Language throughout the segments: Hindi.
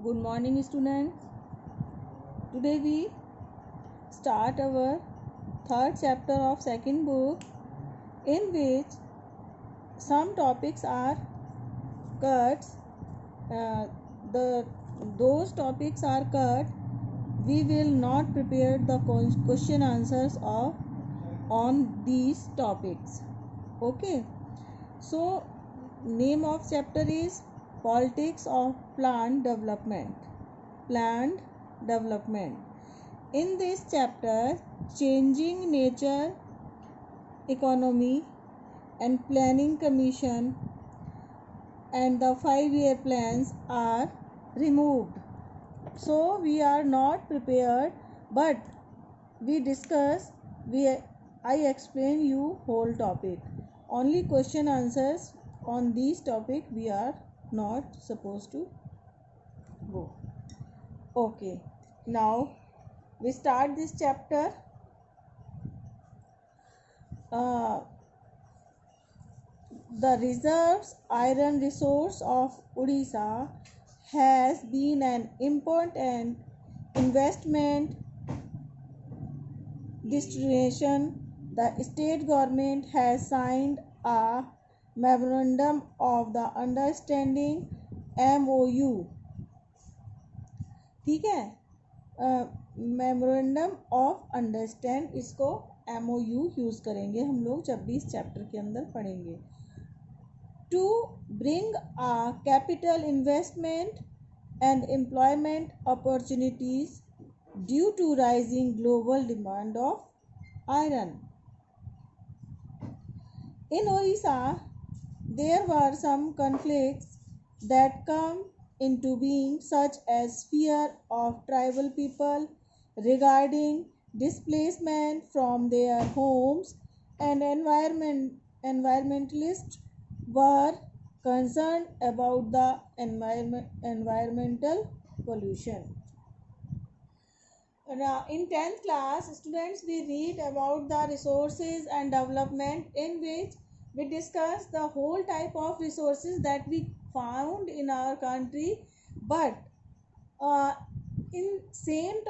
Good morning, students. Today we start our third chapter of second book, in which some topics are cut. Uh, the those topics are cut. We will not prepare the question answers of on these topics. Okay. So name of chapter is Politics of Plant Development. Plant Development. In this chapter, changing nature, economy, and planning commission and the 5-year plans are removed. So we are not prepared, but we discuss. I explain you whole topic. Only question answers on these topic we are not supposed to go. Okay. Now we start this chapter. The reserves iron resource of Odisha has been an important investment destination. The state government has signed a memorandum of the understanding MOU. ठीक है, मेमोरेंडम ऑफ अंडरस्टैंड, इसको MOU यूज करेंगे हम लोग जब भी इस चैप्टर के अंदर पढ़ेंगे. To bring a capital investment and employment opportunities due to rising global demand of iron. In Odisha, there were some conflicts that come into being, such as fear of tribal people regarding displacement from their homes, and environmentalists were concerned about the environmental pollution. Now, in 10th class, students, we read about the resources and development, in which we discuss the whole type of resources that we found in our country. But in same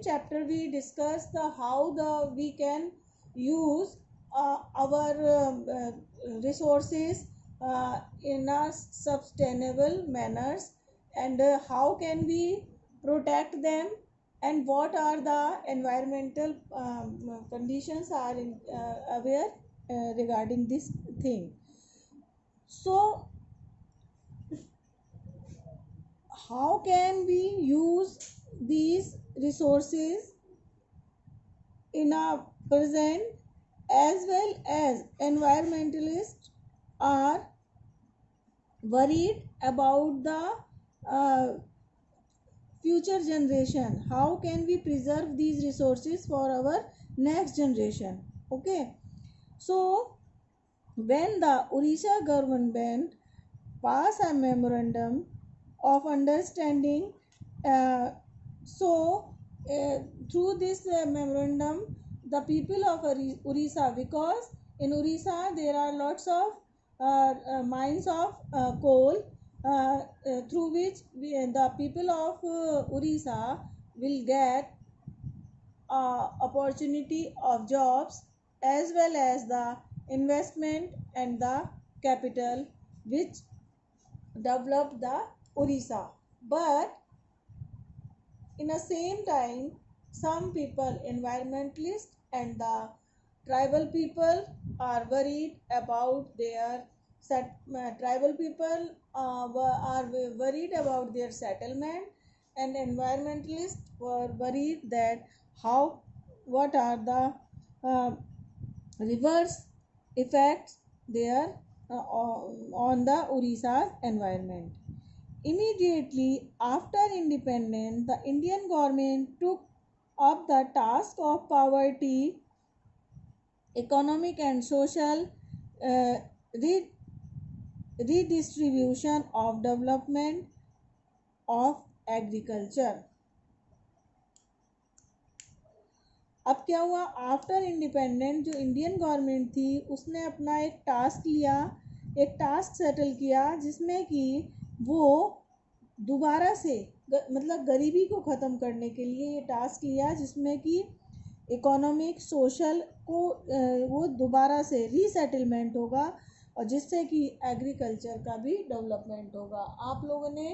chapter, we discuss the how we can use our resources in a sustainable manners, and how can we protect them, and what are the environmental conditions are aware regarding this thing. So how can we use these resources in a present, as well as environmentalists are worried about the future generation. How can we preserve these resources for our next generation? Okay. So when the Odisha government passed a memorandum of understanding, so through this memorandum, the people of Odisha, because in Odisha there are lots of mines of coal, through which the people of Odisha will get opportunity of jobs, as well as the investment and the capital which developed the Odisha. But in the same time, some people, environmentalists and the tribal people, are worried about their tribal people are worried about their settlement, and environmentalists were worried that what are the reverse effects there on the Odisha's environment. Immediately after independence, the Indian government took up the task of poverty, economic and social uh, redistribution of development of agriculture. अब क्या हुआ, आफ्टर इंडिपेंडेंट जो इंडियन गवर्नमेंट थी उसने अपना एक टास्क लिया, एक टास्क सेटल किया, जिसमें कि वो दोबारा से मतलब गरीबी को ख़त्म करने के लिए ये टास्क लिया, जिसमें कि इकोनॉमिक सोशल को वो दोबारा से रीसेटलमेंट होगा, और जिससे कि एग्रीकल्चर का भी डेवलपमेंट होगा। आप लोगों ने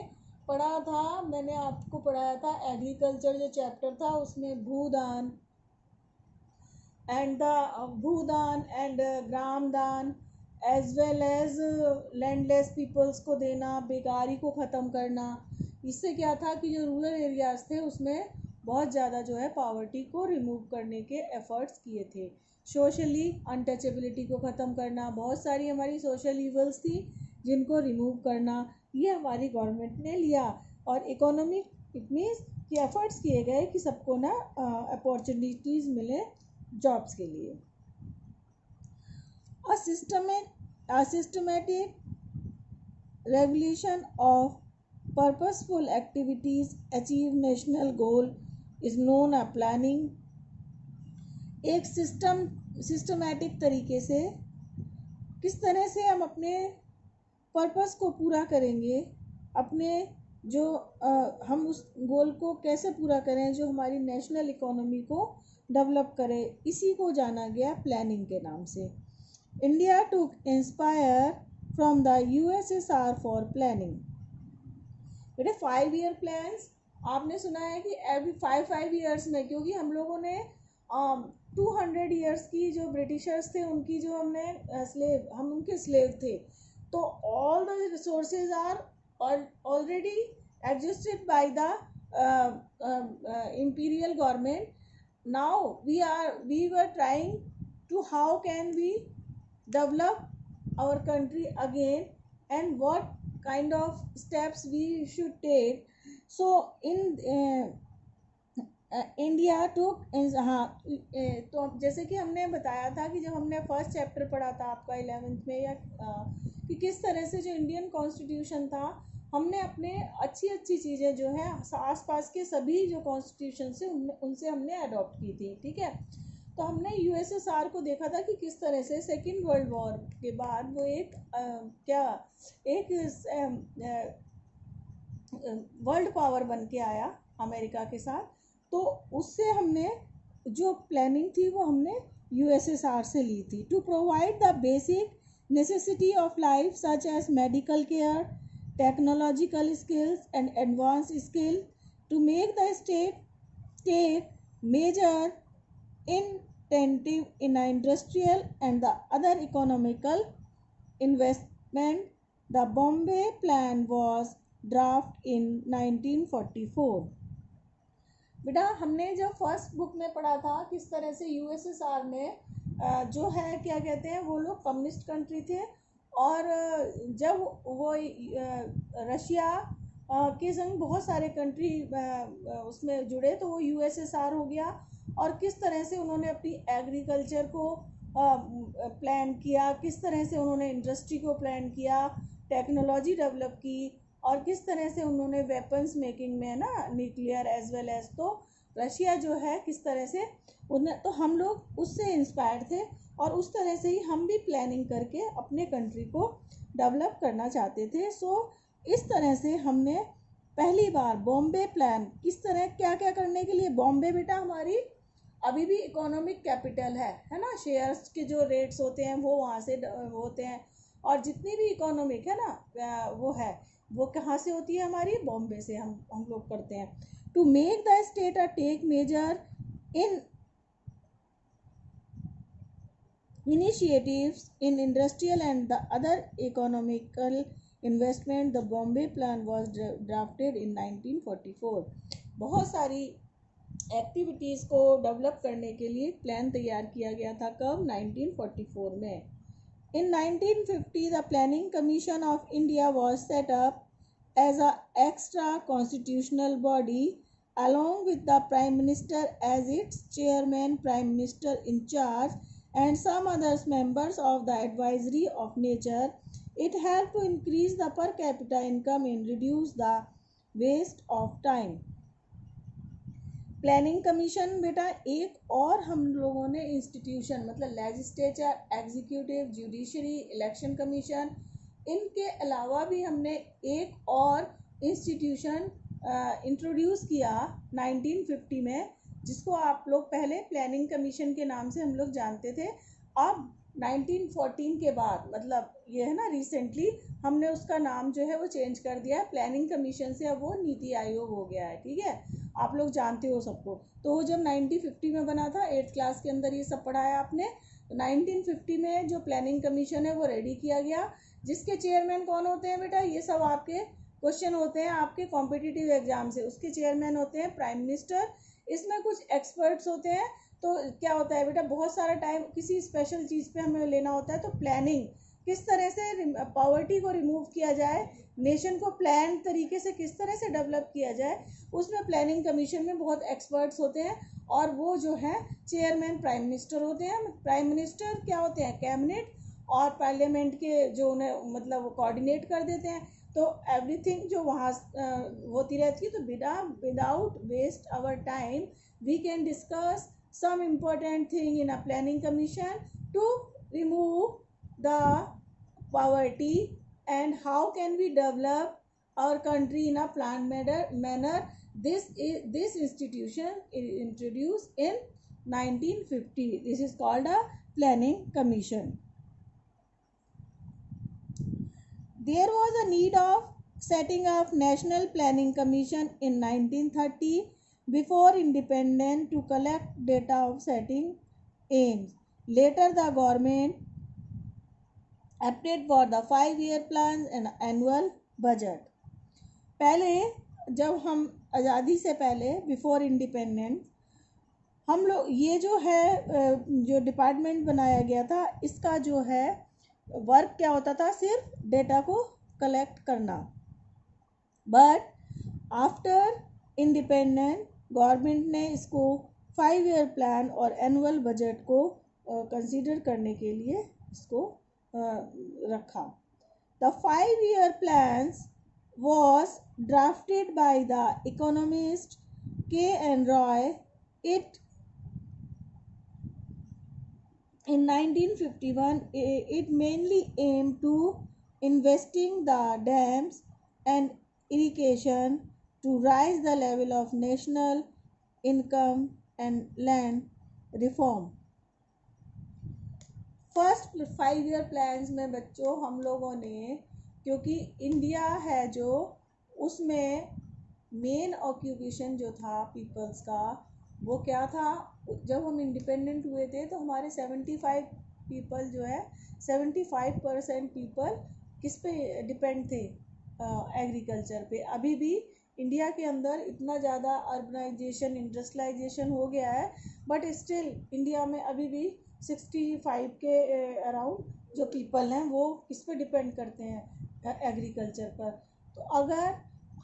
पढ़ा था, मैंने आपको पढ़ाया था एग्रीकल्चर जो चैप्टर था, उसमें भूदान and Gramdan as well as landless peoples को देना, बेकारी को ख़त्म करना। इससे क्या था कि जो रूरल एरियाज थे उसमें बहुत ज़्यादा जो है पावर्टी को रिमूव करने के एफर्ट्स किए थे। सोशली अनटचेबिलिटी को ख़त्म करना, बहुत सारी हमारी सोशल इवल्स थी जिनको रिमूव करना, ये हमारी गवर्नमेंट ने लिया। और इकोनॉमिक इट मीन्स कि एफर्ट्स किए गए कि सबको ना अपॉर्चुनिटीज़ मिले जॉब्स के लिए। A systematic regulation of purposeful activities achieve national goal is known as planning। एक सिस्टमैटिक तरीके से किस तरह से हम अपने पर्पस को पूरा करेंगे, अपने जो हम उस गोल को कैसे पूरा करें जो हमारी नेशनल इकोनॉमी को डेवलप करे, इसी को जाना गया प्लानिंग के नाम से। India took inspire from the USSR for planning. बेटे 5 ईयर प्लान्स आपने सुना है कि एवरी 5 ईयर्स में, क्योंकि हम लोगों ने 200 ईयर्स की जो ब्रिटिशर्स थे उनकी जो हम उनके स्लेव थे, तो all the resources are already adjusted by the imperial government। now we were trying to how can we develop our country again and what kind of steps we should take। so in India to हाँ, तो जैसे कि हमने बताया था कि जब हमने फर्स्ट चैप्टर पढ़ा था आपका 11th में, या कि किस तरह से जो इंडियन कॉन्स्टिट्यूशन था, हमने अपने अच्छी अच्छी चीज़ें जो है आसपास के सभी जो कॉन्स्टिट्यूशन से उनसे हमने अडॉप्ट की थी। ठीक है, तो हमने यूएसएसआर को देखा था कि किस तरह से सेकेंड वर्ल्ड वॉर के बाद वो एक वर्ल्ड पावर बन के आया अमेरिका के साथ। तो उससे हमने जो प्लानिंग थी वो हमने यूएसएसआर से ली थी। To provide the basic necessity of life such as medical care, technological skills and advance skill, to make the state major intensive in industrial and the other economical investment, the Bombay Plan was drafted in 1944। बेटा हमने जब फर्स्ट बुक में पढ़ा था किस तरह से यूएसएसआर में जो है क्या कहते हैं, वो लोग कम्युनिस्ट कंट्री थे, और जब वो रशिया के संग बहुत सारे कंट्री उसमें जुड़े तो वो यूएसएसआर हो गया। और किस तरह से उन्होंने अपनी एग्रीकल्चर को प्लान किया, किस तरह से उन्होंने इंडस्ट्री को प्लान किया, टेक्नोलॉजी डेवलप की, और किस तरह से उन्होंने वेपन्स मेकिंग में ना न्यूक्लियर एज वेल एज, तो रशिया जो है किस तरह से उन्हें, तो हम लोग उससे इंस्पायर थे और उस तरह से ही हम भी प्लानिंग करके अपने कंट्री को डेवलप करना चाहते थे। सो इस तरह से हमने पहली बार बॉम्बे प्लान, किस तरह क्या क्या करने के लिए। बॉम्बे बेटा हमारी अभी भी इकोनॉमिक कैपिटल है ना, शेयर्स के जो रेट्स होते हैं वो वहाँ से होते हैं, और जितनी भी इकोनॉमिक है ना वो है, वो कहाँ से होती है, हमारी बॉम्बे से हम लोग करते हैं। To make the state a take major in initiatives in industrial and the other economical investment, the Bombay plan was drafted in 1944। बहुत सारी एक्टिविटीज़ को डेवलप करने के लिए प्लान तैयार किया गया था। कब? 1944 में। In 1950, the Planning Commission of India was set up as an extra constitutional body along with the Prime Minister as its chairman, Prime Minister in charge, and some others members of the advisory of nature. It helped to increase the per capita income and reduce the waste of time। Planning commission बेटा एक और हम लोगों ने इंस्टीट्यूशन, मतलब legislature, executive, judiciary, election commission, इनके अलावा भी हमने एक और इंस्टीट्यूशन इंट्रोड्यूस किया 1950 में, जिसको आप लोग पहले प्लानिंग कमीशन के नाम से हम लोग जानते थे। अब 1914 के बाद, मतलब ये है ना, रिसेंटली हमने उसका नाम जो है वो चेंज कर दिया है, प्लानिंग कमीशन से अब वो नीति आयोग हो गया है। ठीक है, आप लोग जानते हो सबको। तो वो जब 1950 में बना था, 8th क्लास के अंदर ये सब पढ़ाया आपने। तो 1950 में जो प्लानिंग कमीशन है वो रेडी किया गया, जिसके चेयरमैन कौन होते हैं बेटा, ये सब आपके क्वेश्चन होते हैं आपके कॉम्पिटिटिव एग्जाम से। उसके चेयरमैन होते हैं प्राइम मिनिस्टर। इसमें कुछ एक्सपर्ट्स होते हैं। तो क्या होता है बेटा, बहुत सारा टाइम किसी स्पेशल चीज़ पे हमें लेना होता है, तो प्लानिंग किस तरह से पॉवर्टी को रिमूव किया जाए, नेशन को प्लान तरीके से किस तरह से डेवलप किया जाए, उसमें प्लानिंग कमीशन में बहुत एक्सपर्ट्स होते हैं। और वो जो है चेयरमैन प्राइम मिनिस्टर होते हैं। प्राइम मिनिस्टर क्या होते हैं, कैबिनेट और पार्लियामेंट के जो उन्हें मतलब कोऑर्डिनेट कर देते हैं। तो एवरीथिंग जो वहाँ होती रहती है। तो without waste our time we can discuss some important thing in a planning commission to remove the poverty, and how can we develop our country in a planned manner. This institution is introduced in 1950. This is called a planning commission. There was a need of setting up National Planning Commission in 1930 before independence to collect data of setting aims. Later the government opted for the 5-year plans and annual budget. पहले जब हम आज़ादी से पहले बिफोर इंडिपेंडेंस हम लोग ये जो है जो डिपार्टमेंट बनाया गया था, इसका जो है वर्क क्या होता था, सिर्फ डेटा को कलेक्ट करना। बट आफ्टर इंडिपेंडेंस गवर्नमेंट ने इसको 5-year प्लान और एनुअल बजट को कंसीडर करने के लिए इसको रखा। The 5-year plans was drafted by the economist K.N. Roy. In 1951, it mainly aimed to investing the dams and irrigation to raise the level of national income and land reform. First 5-year plans में बच्चों हम लोगों ने, क्योंकि इंडिया है जो, उसमें मेन ऑक्यूपेशन जो था पीपल्स का वो क्या था, जब हम इंडिपेंडेंट हुए थे तो हमारे 75 पीपल जो है 75% पीपल किस पे डिपेंड थे, एग्रीकल्चर पे। अभी भी इंडिया के अंदर इतना ज़्यादा अर्बनाइजेशन इंडस्ट्रियलाइजेशन हो गया है, बट स्टिल इंडिया में अभी भी 65 के अराउंड जो पीपल हैं वो किस पे डिपेंड करते हैं, एग्रीकल्चर पर। तो अगर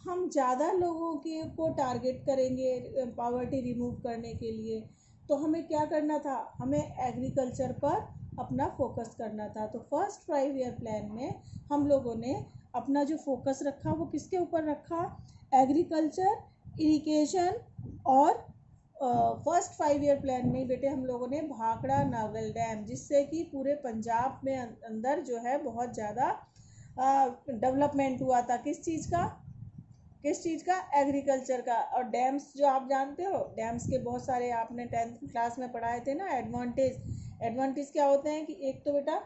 हम ज़्यादा लोगों के को टारगेट करेंगे पॉवर्टी रिमूव करने के लिए, तो हमें क्या करना था, हमें एग्रीकल्चर पर अपना फोकस करना था। तो फर्स्ट 5-year प्लान में हम लोगों ने अपना जो फोकस रखा वो किसके ऊपर रखा, एग्रीकल्चर, इरिगेशन। और फर्स्ट 5-year प्लान में बेटे हम लोगों ने भाखड़ा नागल डैम, जिससे कि पूरे पंजाब में अंदर जो है बहुत ज़्यादा डेवलपमेंट हुआ था। किस चीज़ का, एग्रीकल्चर का। और डैम्स जो आप जानते हो, डैम्स के बहुत सारे आपने 10th क्लास में पढ़ाए थे ना, एडवांटेज क्या होते हैं कि एक तो बेटा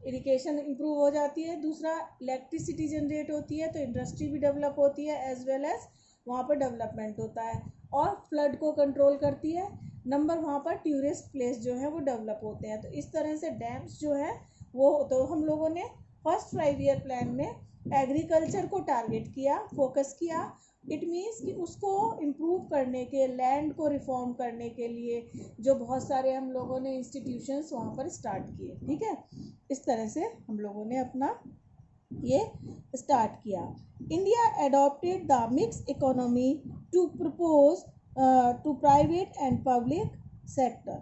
इरिगेशन इम्प्रूव हो जाती है, दूसरा इलेक्ट्रिसिटी जनरेट होती है, तो इंडस्ट्री भी डेवलप होती है, एज वेल एज वहाँ पर डेवलपमेंट होता है, और फ्लड को कंट्रोल करती है। नंबर वहाँ पर टूरिस्ट प्लेस जो है वो डेवलप होते हैं। तो इस तरह से डैम्स जो है वो, तो हम लोगों ने फर्स्ट 5-year प्लान में एग्रीकल्चर को टारगेट किया, फोकस किया। इट मीन्स कि उसको इम्प्रूव करने के, लैंड को रिफॉर्म करने के लिए जो बहुत सारे हम लोगों ने इंस्टीट्यूशंस वहाँ पर स्टार्ट किए। ठीक है, इस तरह से हम लोगों ने अपना ये स्टार्ट किया। India adopted the mix economy to propose to private and public sector.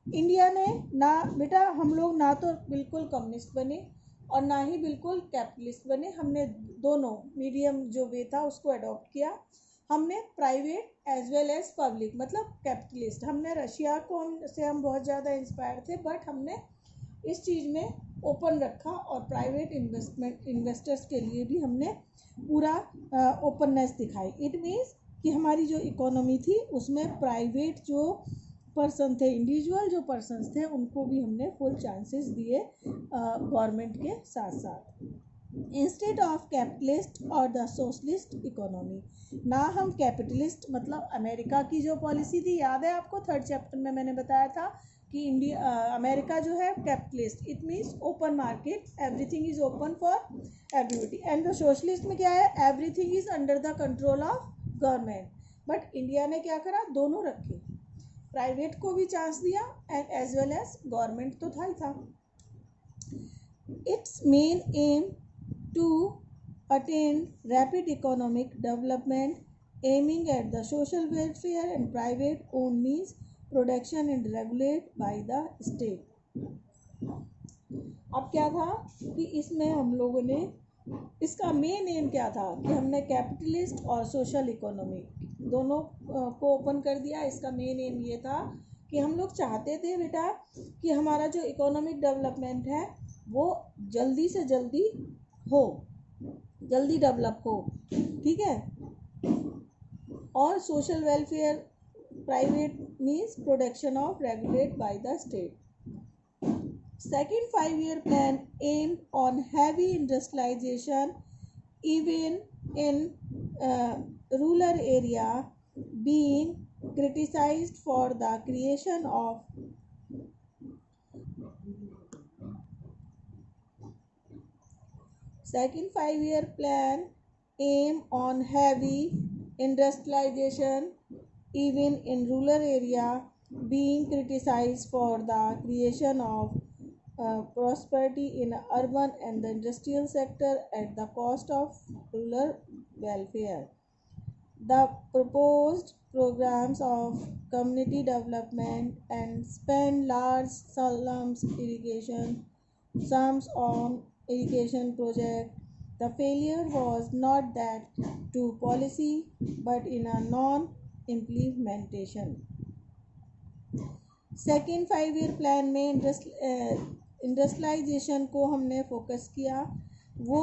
India ने ना बेटा, हम लोग ना तो बिल्कुल कम्युनिस्ट बने और ना ही बिल्कुल कैपिटलिस्ट बने, हमने दोनों मीडियम जो वे था उसको अडॉप्ट किया। हमने private as well as public, मतलब कैपिटलिस्ट। हमने रशिया को से हम बहुत ज़्यादा इंस्पायर थे, बट हमने इस चीज़ में ओपन रखा और प्राइवेट इन्वेस्टर्स के लिए भी हमने पूरा ओपननेस दिखाई। इट मीन्स कि हमारी जो इकोनॉमी थी उसमें प्राइवेट जो पर्सन थे, इंडिविजुअल जो पर्सन्स थे, उनको भी हमने फुल चांसेस दिए गवर्नमेंट के साथ साथ। इंस्टेड ऑफ कैपिटलिस्ट और द सोशलिस्ट इकोनॉमी, ना हम कैपिटलिस्ट मतलब अमेरिका की जो पॉलिसी थी, याद है आपको 3rd चैप्टर में मैंने बताया था कि अमेरिका जो है capitalist, it means open market, everything is open for everybody. And the socialist में क्या है, everything is under the control of government. But India ने क्या करा, दोनों रखे, प्राइवेट को भी चांस दिया and as well as government तो था ही था। It's main aim to attain rapid economic development aiming at the social welfare and private owned means production and regulated by the state। अब क्या था कि इसमें हम लोगों ने, इसका मेन एम क्या था कि हमने कैपिटलिस्ट और सोशल इकोनॉमी दोनों को ओपन कर दिया। इसका मेन एम ये था कि हम लोग चाहते थे बेटा कि हमारा जो इकोनॉमिक डेवलपमेंट है वो जल्दी से जल्दी हो, जल्दी डेवलप हो, ठीक है। और social welfare, private means production of regulate by the state. Second 5-year plan aim on heavy industrialisation even in rural area being criticised for the creation of Second 5-year plan aim on heavy industrialization even in rural area being criticized for the creation of prosperity in urban and the industrial sector at the cost of rural welfare. The proposed programs of community development and spend large sums on irrigation project. The failure was not that to policy but in a non-implementation. Second 5-year plan में इंडस्ट्रियलाइजेशन को हमने फोकस किया, वो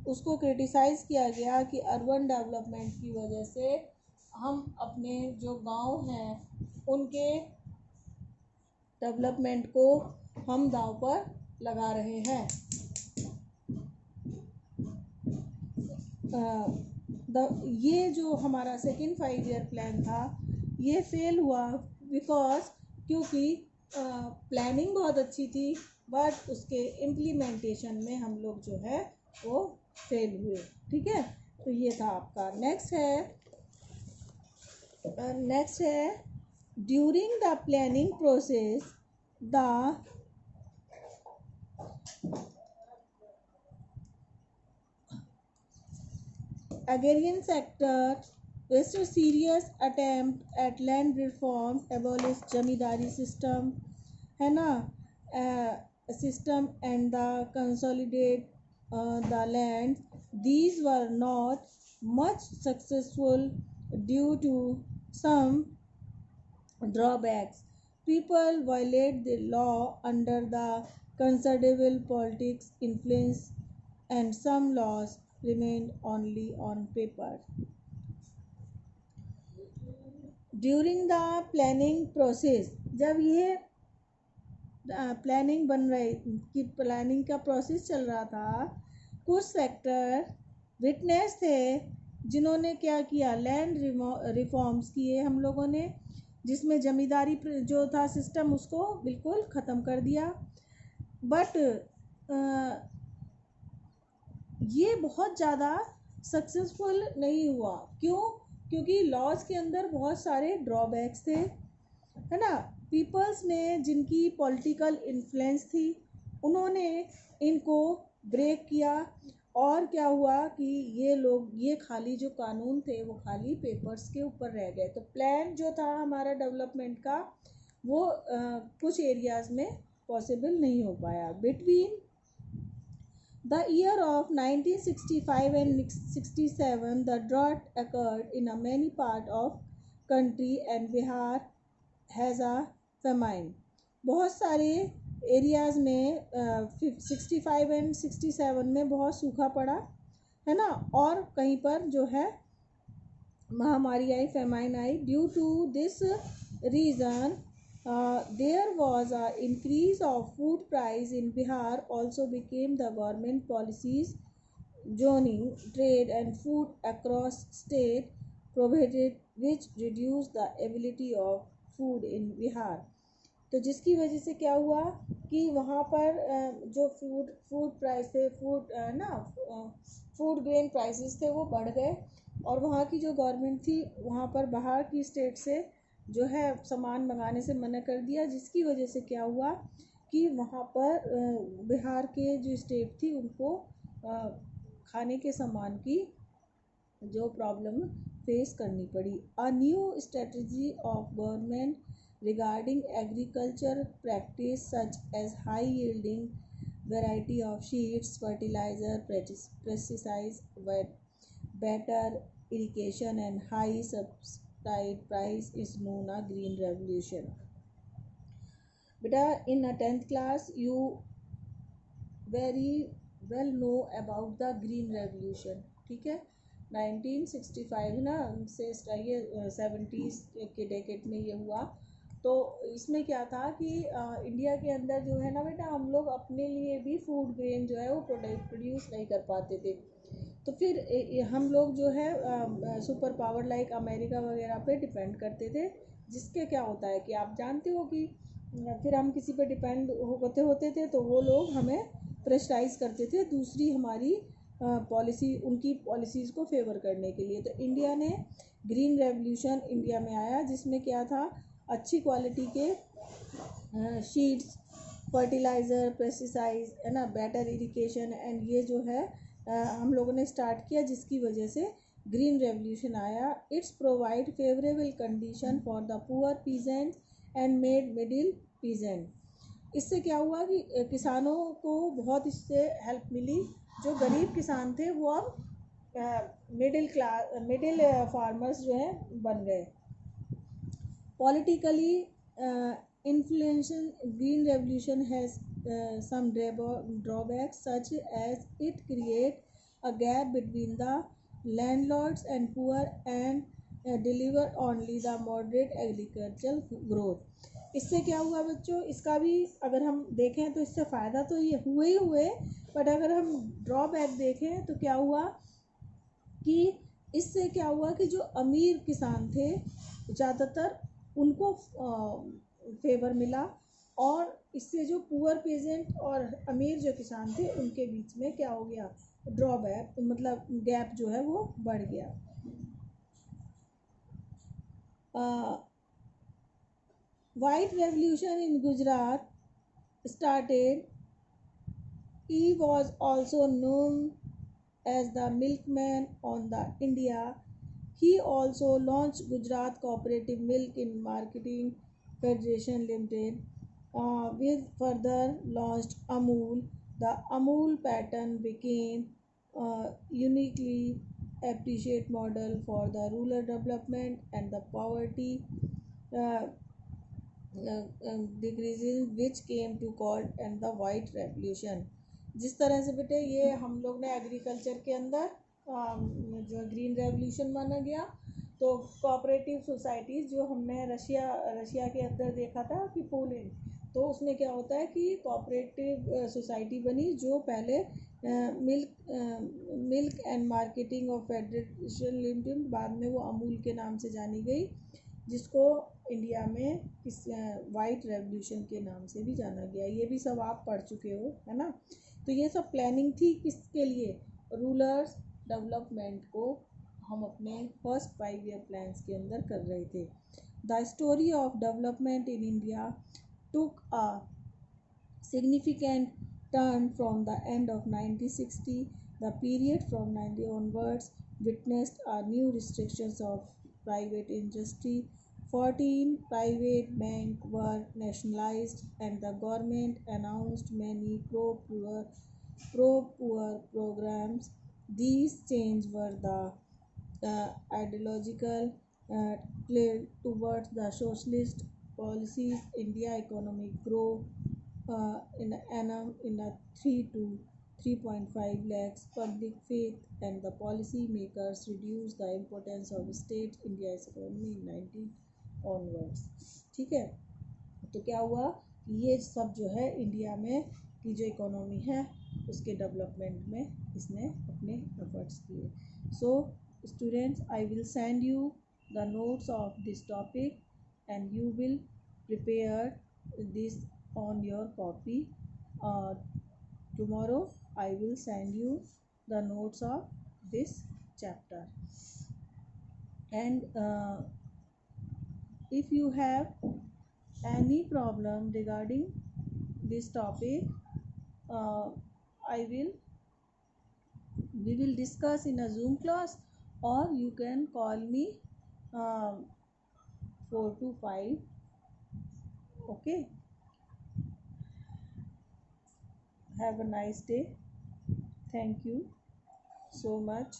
उसको क्रिटिसाइज़ किया गया कि अर्बन डेवलपमेंट की वजह से हम अपने जो गांव हैं उनके डेवलपमेंट को हम दांव पर लगा रहे हैं। ये जो हमारा सेकेंड 5-year प्लान था ये फेल हुआ क्योंकि प्लानिंग बहुत अच्छी थी बट उसके इम्प्लीमेंटेशन में हम लोग जो है वो फेल हुए, ठीक है। तो ये था आपका। नेक्स्ट है during the planning process the agrarian sector was a serious attempt at land reform, abolish zamindari system है ना, system and the consolidate the land. These were not much successful due to some drawbacks. People violate the law under the considerable politics influence and some laws remained only on paper. During the planning process, जब ये प्लानिंग बन रही कि प्लानिंग का प्रोसेस चल रहा था, कुछ सेक्टर विटनेस थे जिन्होंने क्या किया, लैंड रिफॉर्म्स किए हम लोगों ने, जिसमें जमींदारी जो था सिस्टम उसको बिल्कुल ख़त्म कर दिया। बट ये बहुत ज़्यादा सक्सेसफुल नहीं हुआ। क्यों? क्योंकि लॉज के अंदर बहुत सारे ड्रॉबैक्स थे, है ना। पीपल्स ने, जिनकी पॉलिटिकल इन्फ्लुएंस थी, उन्होंने इनको ब्रेक किया और क्या हुआ कि ये खाली जो कानून थे वो खाली पेपर्स के ऊपर रह गए। तो प्लान जो था हमारा डेवलपमेंट का वो कुछ एरियाज़ में पॉसिबल नहीं हो पाया। Between the year of 1965 and 67 the drought occurred in a many part of country and Bihar has a famine. बहुत सारे एरियाज़ में 65 एंड 67 में बहुत सूखा पड़ा है ना, और कहीं पर जो है महामारी आई, फेमाइन आई. Due to this reason there was a increase of food price in Bihar also became the government policies zoning, trade and food across state prohibited which reduced the availability of food in Bihar. तो जिसकी वजह से क्या हुआ कि वहाँ पर जो फूड प्राइस थे, फूड ग्रेन प्राइसेस थे वो बढ़ गए, और वहाँ की जो गवर्नमेंट थी वहाँ पर बाहर की स्टेट से जो है सामान मंगाने से मना कर दिया, जिसकी वजह से क्या हुआ कि वहाँ पर बिहार के जो स्टेट थी उनको खाने के सामान की जो प्रॉब्लम फेस करनी पड़ी. A new strategy of government regarding agriculture practice such as high yielding variety of seeds, fertilizer, pesticides, better irrigation and high subsidized price is known as green revolution. Beta, in a 10th class you very well know about the green revolution. ठीक है, 1965 ना से ये 70s के डेकेड में ये हुआ. तो इसमें क्या था कि इंडिया के अंदर जो है ना बेटा, हम लोग अपने लिए भी फूड ग्रेन जो है वो प्रोड्यूस नहीं कर पाते थे. तो फिर हम लोग जो है सुपर पावर लाइक अमेरिका वगैरह पे डिपेंड करते थे, जिसके क्या होता है कि आप जानते हो कि फिर हम किसी पे डिपेंड होते थे तो वो लोग हमें प्रेशराइज करते थे दूसरी हमारी पॉलिसी, उनकी पॉलिसीज़ को फेवर करने के लिए. तो इंडिया ने ग्रीन रेवोल्यूशन इंडिया में आया, जिसमें क्या था, अच्छी क्वालिटी के शीड्स, फर्टिलाइज़र, पेस्टिसाइड्स है ना, बेटर इरिगेशन एंड ये जो है हम लोगों ने स्टार्ट किया, जिसकी वजह से ग्रीन रेवोल्यूशन आया. It's provide favourable condition for the poor peasants and made middle peasant. इससे क्या हुआ कि किसानों को बहुत इससे हेल्प मिली. जो गरीब किसान थे वो अब मिडिल फार्मर्स जो हैं बन गए. Politically influential green revolution has some drawbacks such as it create a gap between the landlords and poor and deliver only the moderate agricultural growth. इससे क्या हुआ बच्चों, इसका भी अगर हम देखें तो इससे फ़ायदा तो ये हुए, बट अगर हम ड्रॉबैक देखें तो क्या हुआ कि इससे क्या हुआ कि जो अमीर किसान थे ज़्यादातर उनको फेवर मिला, और इससे जो पुअर पेजेंट और अमीर जो किसान थे उनके बीच में क्या हो गया, ड्रॉबैक मतलब गैप जो है वो बढ़ गया. White revolution in Gujarat started. He was also known as the milkman on the India. He also launched Gujarat Cooperative Milk in Marketing Federation Limited. With further launched Amul, the Amul pattern became uniquely appreciated model for the rural development and the poverty uh, decreases, which came to called and the white revolution. जिस तरह से बेटे ये हम लोग ने एग्रीकल्चर के अंदर जो ग्रीन रेवोल्यूशन माना गया, तो कोऑपरेटिव सोसाइटीज़ जो हमने रशिया के अंदर देखा था कि पोलैंड, तो उसमें क्या होता है कि कोऑपरेटिव सोसाइटी बनी जो पहले milk and marketing of federation limited, बाद में वो अमूल के नाम से जानी गई, जिसको इंडिया में इस वाइट रेवोल्यूशन के नाम से भी जाना गया. ये भी सब आप पढ़ चुके हो है ना. तो ये सब प्लानिंग थी किसके लिए, रूरल्स डेवलपमेंट को हम अपने फर्स्ट 5 ईयर प्लान्स के अंदर कर रहे थे. The story of development in India took a significant turn from the end of 1960. The period from 90 onwards witnessed a new restrictions of private industry. 14 private banks were nationalized and the government announced many pro-poor programs. These changes were the ideological clear towards the socialist policies. India economic growth in annum in a 3 to 3.5 lakhs public faith and the policy makers reduce the importance of state India's economy in 19 onwards. ठीक है, तो क्या हुआ कि ये सब जो है इंडिया में की जो इकोनॉमी है उसके डेवलपमेंट में इसने अपने एफर्ट्स किए. So students, I will send you the notes of this topic and you will prepare this on your copy. Tomorrow I will send you the notes of this chapter, and if you have any problem regarding this topic, uh, I will we will discuss in a Zoom class, or you can call me 4 to 5. Okay, have a nice day. Thank you so much.